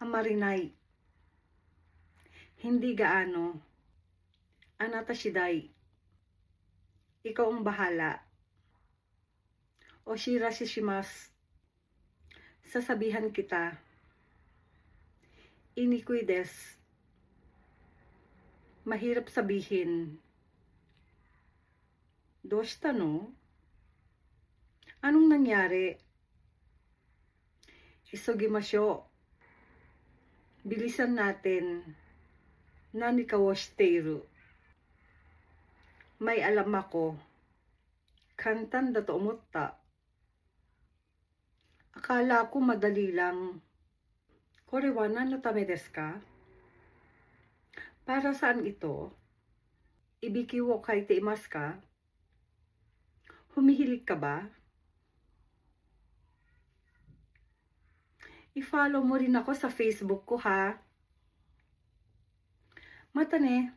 Hamarinay. Hindi gaano. Anata shiday. Ikaw ang bahala. Oshira shishimasu. Sasabihan kita. Inikui desu. Mahirap sabihin. Doshita no? Anong nangyari? Isogimashou. Bilisan natin. Nani ka wo shiteiru? May alam ako. Kantan da to omotta. Akala ko madali lang. Kore wa nan no tame desu ka? Para saan ito? Ibiki wo kaite imasu ka? Humihilig ka ba? I-follow mo rin ako sa Facebook ko ha. Mata ne.